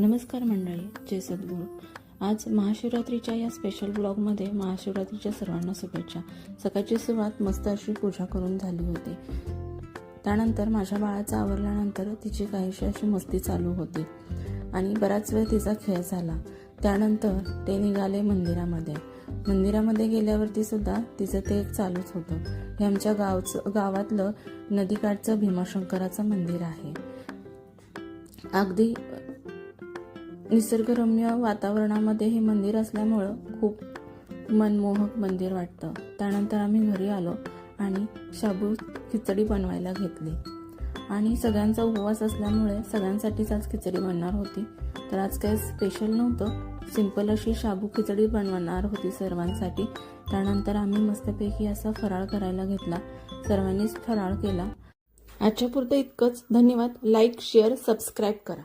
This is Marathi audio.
नमस्कार मंडळी, जय सद्गुरू। आज महाशिवरात्रीच्या या स्पेशल ब्लॉगमध्ये महाशिवरात्रीच्या सर्वांना शुभेच्छा। सकाळची सुरुवात मस्त अशी पूजा करून झाली होती। त्यानंतर माझ्या बाळाचं आवरल्यानंतर तिची काहीशी अशी मस्ती चालू होती आणि बराच वेळ तिचा खेळ झाला। त्यानंतर ते निघाले मंदिरामध्ये गेल्यावरती सुद्धा तिचं ते चालूच होतं। हे आमच्या गावातलं नदीकाठचं भीमाशंकराचं मंदिर आहे। अगदी निसर्गरम्य वातावरणामध्ये हे मंदिर असल्यामुळं खूप मनमोहक मंदिर वाटतं। त्यानंतर आम्ही घरी आलो आणि शाबू खिचडी बनवायला घेतली आणि सगळ्यांचा उपवास असल्यामुळे सगळ्यांसाठीच आज खिचडी बनणार होती। तर आज काही स्पेशल नव्हतं, सिंपल अशी शाबू खिचडी बनवणार होती सर्वांसाठी। त्यानंतर आम्ही मस्तपैकी असा फराळ करायला घेतला, सर्वांनीच फराळ केला। आजच्या पुरतं इतकंच। धन्यवाद। लाईक, शेअर, सबस्क्राईब करा।